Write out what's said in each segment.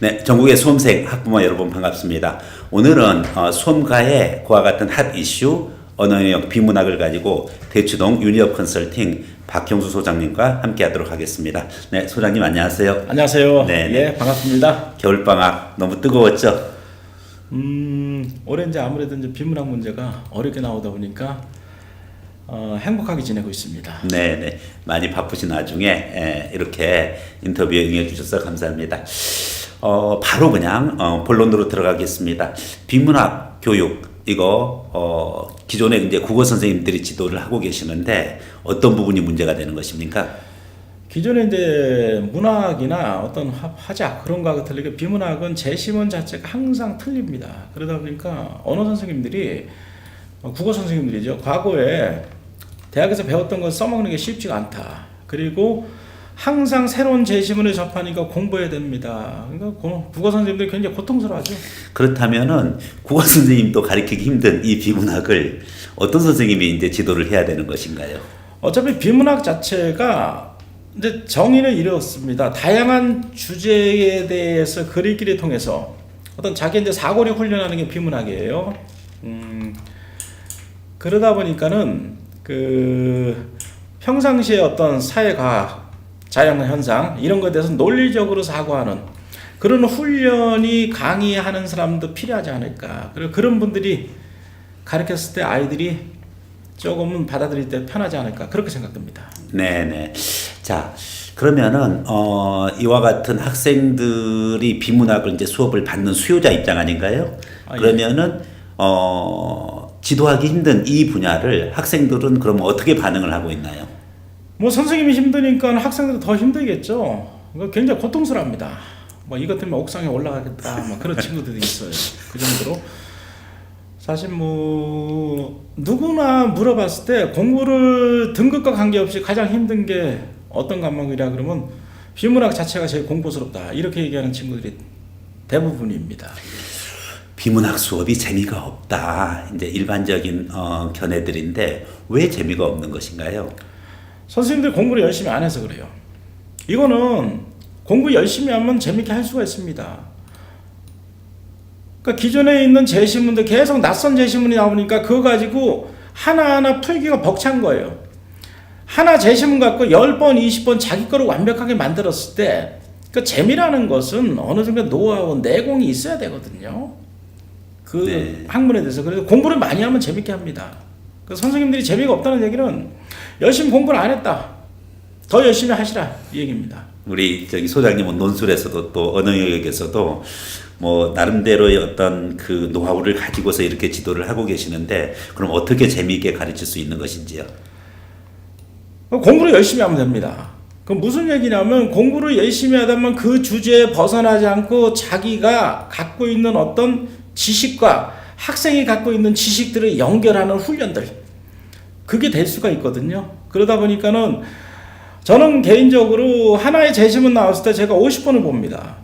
네, 전국의 수험생 학부모 여러분 반갑습니다. 오늘은 수험가의 그와 같은 핫 이슈 언어영역 비문학을 가지고 대추동 유니업 컨설팅 박형수 소장님과 함께하도록 하겠습니다. 네, 소장님 안녕하세요. 안녕하세요. 네, 예, 반갑습니다. 겨울방학 너무 뜨거웠죠? 올해 이제 아무래도 이제 비문학 문제가 어렵게 나오다 보니까 행복하게 지내고 있습니다. 네, 네, 많이 바쁘신 와중에 이렇게 인터뷰에 응해주셔서 감사합니다. 바로 그냥 본론으로 들어가겠습니다. 비문학 교육 이거 기존에 이제 국어 선생님들이 지도를 하고 계시는데 어떤 부분이 문제가 되는 것입니까? 기존에 이제 문학이나 어떤 화작 그런 거하고 틀리게 비문학은 제시문 자체가 항상 틀립니다. 그러다 보니까 언어 선생님들이 국어 선생님들이죠. 과거에 대학에서 배웠던 걸 써먹는 게 쉽지가 않다. 그리고 항상 새로운 제시문을 접하니까 공부해야 됩니다. 그러니까 국어 선생님들이 굉장히 고통스러워하죠. 그렇다면은 국어 선생님도 가르치기 힘든 이 비문학을 어떤 선생님이 이제 지도를 해야 되는 것인가요? 어차피 비문학 자체가 이제 정의를 이뤘습니다. 다양한 주제에 대해서 글읽기를 통해서 어떤 자기 이제 사고력 훈련하는 게 비문학이에요. 그러다 보니까는 평상시에 어떤 사회과학 자연현상 이런 것에 대해서 논리적으로 사고하는 그런 훈련이 강의하는 사람도 필요하지 않을까. 그리고 그런 분들이 가르쳤을 때 아이들이 조금은 받아들일 때 편하지 않을까 그렇게 생각됩니다. 네네. 자, 그러면은 이와 같은 학생들이 비문학을 이제 수업을 받는 수요자 입장 아닌가요? 그러면은 지도하기 힘든 이 분야를 학생들은 그럼 어떻게 반응을 하고 있나요? 뭐 선생님이 힘드니까 학생들은 더 힘들겠죠. 굉장히 고통스럽습니다. 뭐 이것 때문에 옥상에 올라가겠다. 뭐 그런 친구들이 있어요. 그 정도로. 사실 뭐 누구나 물어봤을 때 공부를 등급과 관계없이 가장 힘든 게 어떤 과목이라 그러면 비문학 자체가 제일 공부스럽다. 이렇게 얘기하는 친구들이 대부분입니다. 비문학 수업이 재미가 없다. 이제 일반적인 견해들인데 왜 재미가 없는 것인가요? 선생님들 공부를 열심히 안 해서 그래요. 이거는 공부 열심히 하면 재밌게 할 수가 있습니다. 그러니까 기존에 있는 제시문들 계속 낯선 제시문이 나오니까 그거 가지고 하나하나 풀기가 벅찬 거예요. 하나 제시문 갖고 10번, 20번 자기 거를 완벽하게 만들었을 때 그 재미라는 것은 어느 정도 노하우, 내공이 있어야 되거든요. 그 학문에 대해서. 그래서 공부를 많이 하면 재밌게 합니다. 그 선생님들이 재미가 없다는 얘기는 열심히 공부를 안 했다. 더 열심히 하시라 이 얘기입니다. 우리 저기 소장님은 논술에서도 또 언어 영역에서도 뭐 나름대로의 어떤 그 노하우를 가지고서 이렇게 지도를 하고 계시는데 그럼 어떻게 재미있게 가르칠 수 있는 것인지요? 공부를 열심히 하면 됩니다. 그럼 무슨 얘기냐면 공부를 열심히 하다면 그 주제에 벗어나지 않고 자기가 갖고 있는 어떤 지식과 학생이 갖고 있는 지식들을 연결하는 훈련들 그게 될 수가 있거든요. 그러다 보니까는 저는 개인적으로 하나의 제시문 나왔을 때 제가 50번을 봅니다.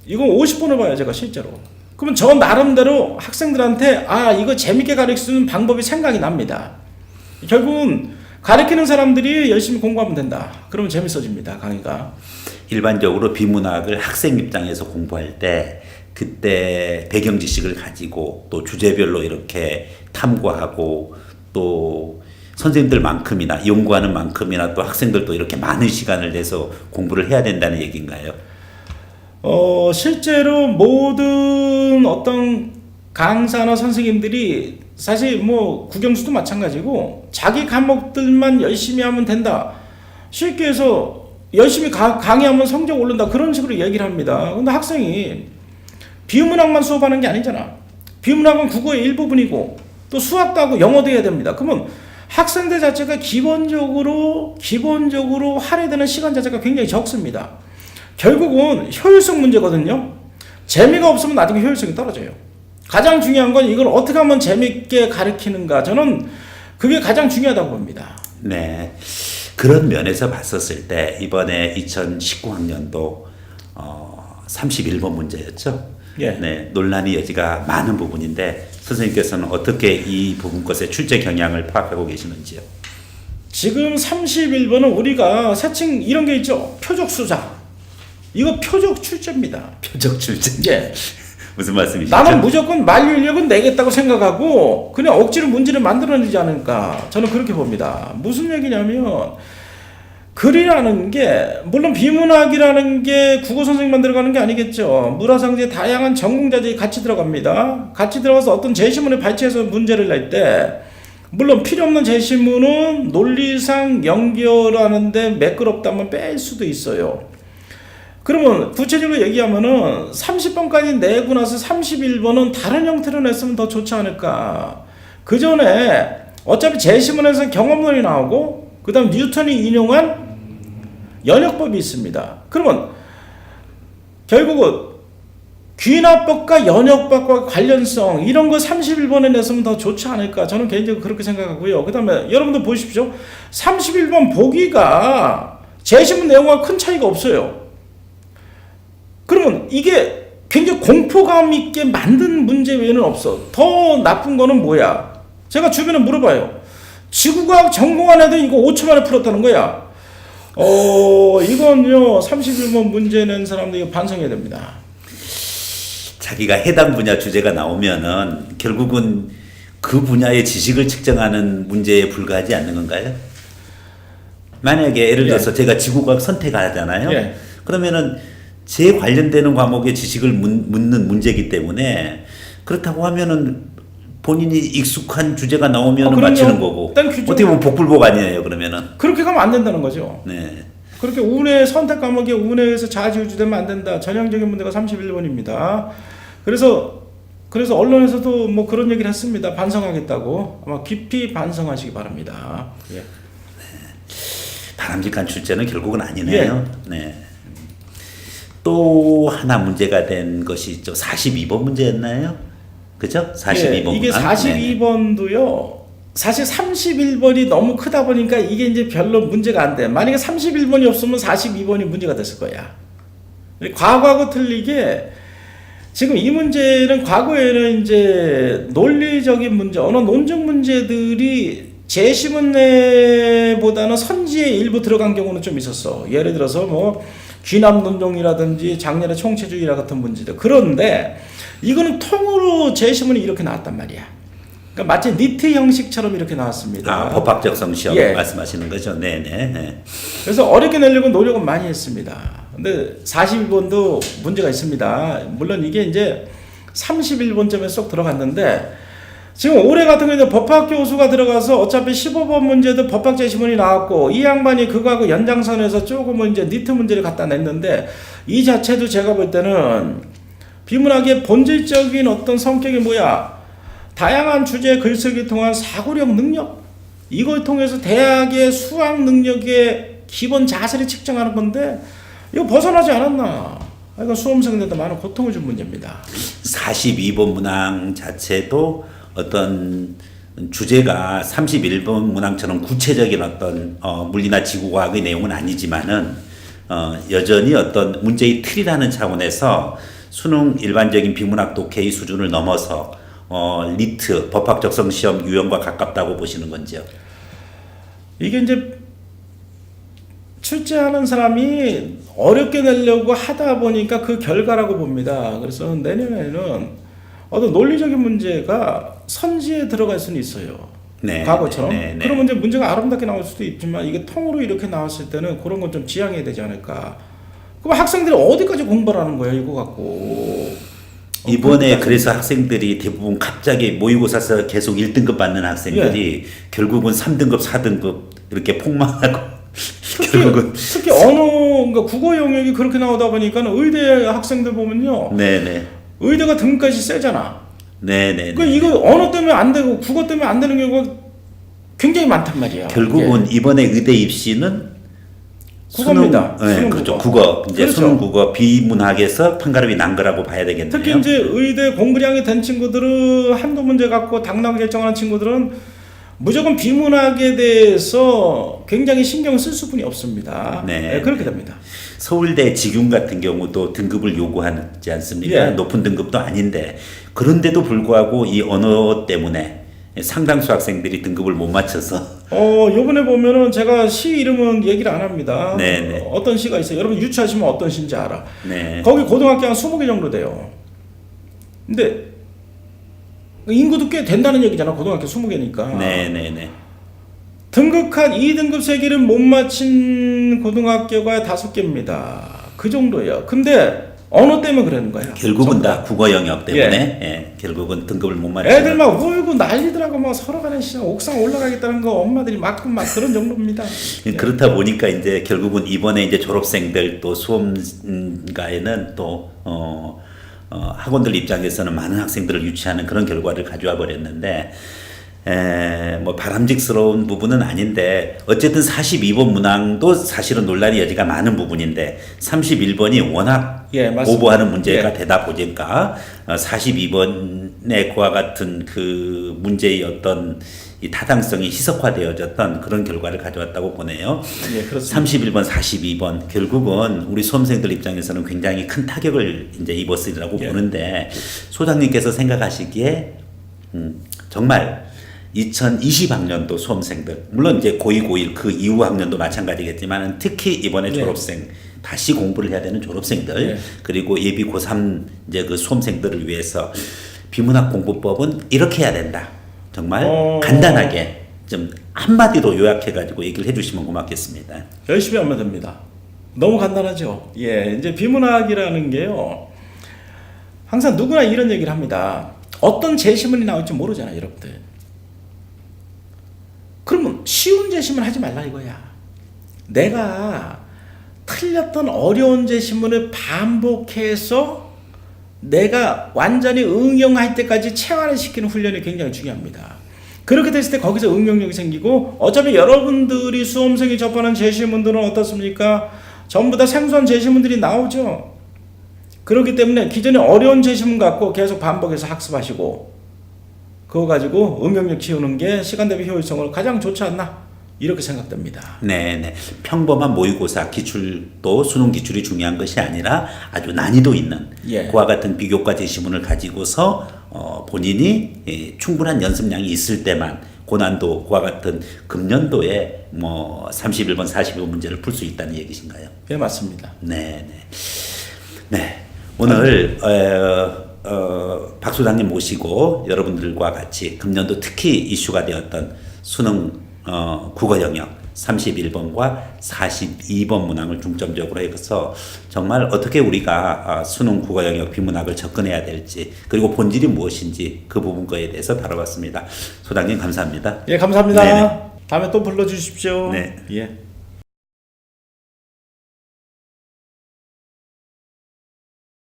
이거 50번을 봐요 제가 실제로. 그러면 저 나름대로 학생들한테 이거 재밌게 가르치는 방법이 생각이 납니다. 결국은 가르치는 사람들이 열심히 공부하면 된다. 그러면 재밌어집니다 강의가. 일반적으로 비문학을 학생 입장에서 공부할 때 그때 배경 지식을 가지고 또 주제별로 이렇게 탐구하고 또 선생님들만큼이나 연구하는 만큼이나 또 학생들도 이렇게 많은 시간을 내서 공부를 해야 된다는 얘기인가요? 실제로 모든 어떤 강사나 선생님들이 사실 뭐 국영수도 마찬가지고 자기 과목들만 열심히 하면 된다. 쉽게 해서 열심히 강의하면 성적 오른다. 그런 식으로 얘기를 합니다. 근데 학생이 비문학만 수업하는 게 아니잖아. 비문학은 국어의 일부분이고 또 수학도 하고 영어도 해야 됩니다. 그러면 학생들 자체가 기본적으로 할애되는 시간 자체가 굉장히 적습니다. 결국은 효율성 문제거든요. 재미가 없으면 나중에 효율성이 떨어져요. 가장 중요한 건 이걸 어떻게 하면 재밌게 가르치는가. 저는 그게 가장 중요하다고 봅니다. 네. 그런 면에서 봤었을 때 이번에 2019학년도 31번 문제였죠. 예. 네, 논란의 여지가 많은 부분인데 선생님께서는 어떻게 이 부분 것의 출제 경향을 파악하고 계시는지요? 지금 31번은 우리가 세칭 이런 게 있죠. 표적수사. 이거 표적 출제입니다. 표적 출제. 예. 무슨 말씀이시죠? 나는 무조건 만료인력은 내겠다고 생각하고 그냥 억지로 문제를 만들어내지 않을까 저는 그렇게 봅니다. 무슨 얘기냐면 글이라는 게 물론 비문학이라는 게 국어 선생님만 들어가는 게 아니겠죠. 문화상지에 다양한 전공자들이 같이 들어갑니다. 같이 들어가서 어떤 제시문을 발췌해서 문제를 낼 때 물론 필요 없는 제시문은 논리상 연결하는데 매끄럽다면 뺄 수도 있어요. 그러면 구체적으로 얘기하면은 30번까지 내고 나서 31번은 다른 형태로 냈으면 더 좋지 않을까. 그 전에 어차피 제시문에서 경험론이 나오고 그 다음 뉴턴이 인용한 연역법이 있습니다. 그러면 결국은 귀납법과 연역법과 관련성 이런 거 31번에 냈으면 더 좋지 않을까. 저는 개인적으로 그렇게 생각하고요. 그 다음에 여러분들 보십시오. 31번 보기가 제시문 내용과 큰 차이가 없어요. 그러면 이게 굉장히 공포감 있게 만든 문제 외에는 없어. 더 나쁜 거는 뭐야? 제가 주변에 물어봐요. 지구과학 전공한 애들 이거 5초 만에 풀었다는 거야. 이건요 31번 문제 낸 사람들 이거 반성해야 됩니다. 자기가 해당 분야 주제가 나오면은 결국은 그 분야의 지식을 측정하는 문제에 불과하지 않는 건가요? 만약에 예를 들어서 제가 지구과학 선택하잖아요. 그러면은 제 관련되는 과목의 지식을 묻는 문제이기 때문에 그렇다고 하면은 본인이 익숙한 주제가 나오면 맞히는 거고 어떻게 보면 복불복 아니에요 그러면은. 그렇게 가면 안 된다는 거죠. 네. 그렇게 운의 선택 과목에 운에서 좌지우지되면 안 된다. 전형적인 문제가 31번입니다. 그래서 언론에서도 뭐 그런 얘기를 했습니다. 반성하겠다고. 아마 깊이 반성하시기 바랍니다. 예. 네. 바람직한 출제는 결국은 아니네요. 네. 또 하나 문제가 된 것이 있죠. 42번 문제였나요? 그죠? 42번. 이게 42번도요. 사실 31번이 너무 크다 보니까 이게 이제 별로 문제가 안 돼. 만약에 31번이 없으면 42번이 문제가 됐을 거야. 과거하고 틀리게 지금 이 문제는 과거에는 이제 논리적인 문제, 언어 논증 문제들이 제시문 내보다는 선지에 일부 들어간 경우는 좀 있었어. 예를 들어서 뭐 귀납 논종이라든지 장렬의 총체주의라 같은 문제들. 그런데 이거는 통으로 제시문이 이렇게 나왔단 말이야. 그러니까 마치 니트 형식처럼 이렇게 나왔습니다. 법학적 성시험 말씀하시는 거죠. 네네. 그래서 어렵게 내려고 노력은 많이 했습니다. 근데 42번도 문제가 있습니다. 물론 이게 이제 31번쯤에 쏙 들어갔는데 지금 올해 같은 경우에 법학 교수가 들어가서 어차피 15번 문제도 법학 제시문이 나왔고 이 양반이 그거하고 연장선에서 조금은 이제 니트 문제를 갖다 냈는데 이 자체도 제가 볼 때는 비문학의 본질적인 어떤 성격이 뭐야? 다양한 주제 글쓰기 통한 사고력 능력 이걸 통해서 대학의 수학 능력의 기본 자세를 측정하는 건데 이거 벗어나지 않았나? 이건 수험생들도 많은 고통을 준 문제입니다. 42번 문항 자체도 어떤 주제가 31번 문항처럼 구체적인 어떤 물리나 지구과학의 내용은 아니지만은 여전히 어떤 문제의 틀이라는 차원에서 수능 일반적인 비문학 독해의 수준을 넘어서 리트 법학 적성 시험 유형과 가깝다고 보시는 건지요? 이게 이제 출제하는 사람이 어렵게 내려고 하다 보니까 그 결과라고 봅니다. 그래서 내년에는 어떤 논리적인 문제가 선지에 들어갈 수는 있어요. 네, 과거처럼. 네. 그러면 이제 문제가 아름답게 나올 수도 있지만 이게 통으로 이렇게 나왔을 때는 그런 건 좀 지양해야 되지 않을까. 그럼 학생들이 어디까지 공부를 하는 거예요, 이거 갖고. 이번에 그래서 학생들이 대부분 갑자기 모의고사에서 계속 1등급 받는 학생들이 결국은 3등급, 4등급 이렇게 폭망하고 특히 언어, 그러니까 국어 영역이 그렇게 나오다 보니까 의대 학생들 보면요. 네네. 의대가 등급까지 세잖아. 네네. 그러니까 이거 언어 때문에 안 되고 국어 때문에 안 되는 경우가 굉장히 많단 말이야. 결국은 이번에 의대 입시는 국어입니다. 수능, 네, 그렇죠. 국어. 이제 그렇죠. 수능 국어 비문학에서 판가름이 난 거라고 봐야 되겠네요. 특히 이제 의대 공부량이 된 친구들은 한두 문제 갖고 당락 결정하는 친구들은 무조건 비문학에 대해서 굉장히 신경을 쓸 수뿐이 없습니다. 네, 그렇게 됩니다. 서울대 직윤 같은 경우도 등급을 요구하지 않습니까? 높은 등급도 아닌데 그런데도 불구하고 이 언어 때문에 상당수 학생들이 등급을 못 맞춰서 요번에 보면은 제가 시 이름은 얘기를 안 합니다. 네네. 어떤 시가 있어요. 여러분 유추하시면 어떤 시인지 알아. 네. 거기 고등학교 한 20개 정도 돼요. 근데 인구도 꽤 된다는 얘기잖아. 고등학교 20개니까. 네네네. 등극한 2등급 세기를 못 맞힌 고등학교가 5개입니다. 그 정도예요. 근데 언어 때문에 그러는 거예요. 결국은 다 국어 영역 때문에 예, 결국은 등급을 못 맞추는 애들 막 울고 난리더라고. 막 서로 간에 옥상 올라가겠다는 거 엄마들이 막 그런 정도입니다. 그렇다 보니까 이제 결국은 이번에 이제 졸업생들 또 수험가에는 또 학원들 입장에서는 많은 학생들을 유치하는 그런 결과를 가져와 버렸는데 뭐 바람직스러운 부분은 아닌데 어쨌든 42번 문항도 사실은 논란의 여지가 많은 부분인데 31번이 워낙 예, 맞습니다. 오버하는 문제가 예. 되다 보니까 42번의 그와 같은 그 문제의 어떤 이 타당성이 희석화되어졌던 그런 결과를 가져왔다고 보네요. 예, 그렇습니다. 31번, 42번 결국은 우리 수험생들 입장에서는 굉장히 큰 타격을 이제 입었으리라고 예. 보는데 소장님께서 생각하시기에 정말 2020학년도 수험생들 물론 이제 고2, 고1 그 이후 학년도 마찬가지겠지만 특히 이번에 예. 졸업생 다시 공부를 해야 되는 졸업생들 예. 그리고 예비 고3 이제 그 수험생들을 위해서 비문학 공부법은 이렇게 해야 된다. 정말 간단하게 좀 한마디로 요약해가지고 얘기를 해주시면 고맙겠습니다. 열심히 하면 됩니다. 너무 간단하죠. 예, 이제 비문학이라는 게요. 항상 누구나 이런 얘기를 합니다. 어떤 제시문이 나올지 모르잖아요, 여러분들. 그러면 쉬운 제시문 하지 말라 이거야. 내가 틀렸던 어려운 제시문을 반복해서 내가 완전히 응용할 때까지 체화를 시키는 훈련이 굉장히 중요합니다. 그렇게 됐을 때 거기서 응용력이 생기고 어차피 여러분들이 수험생이 접하는 제시문들은 어떻습니까? 전부 다 생소한 제시문들이 나오죠. 그렇기 때문에 기존에 어려운 제시문 갖고 계속 반복해서 학습하시고 그거 가지고 응용력 키우는 게 시간 대비 효율성으로 가장 좋지 않나 이렇게 생각됩니다. 네네. 평범한 모의고사 기출도 수능 기출이 중요한 것이 아니라 아주 난이도 있는 예. 그와 같은 비교과 제시문을 가지고서 본인이 충분한 연습량이 있을 때만 고난도 그와 같은 금년도에 뭐 31번, 42번 문제를 풀 수 있다는 얘기신가요? 네, 맞습니다. 네네. 네. 오늘 박 소장님 모시고 여러분들과 같이 금년도 특히 이슈가 되었던 수능 국어 영역 31번과 42번 문항을 중점적으로 해서 정말 어떻게 우리가 수능 국어 영역 비문학을 접근해야 될지 그리고 본질이 무엇인지 그 부분 거에 대해서 다뤄봤습니다. 소장님 감사합니다. 예, 감사합니다. 네네. 다음에 또 불러주십시오. 네. 예.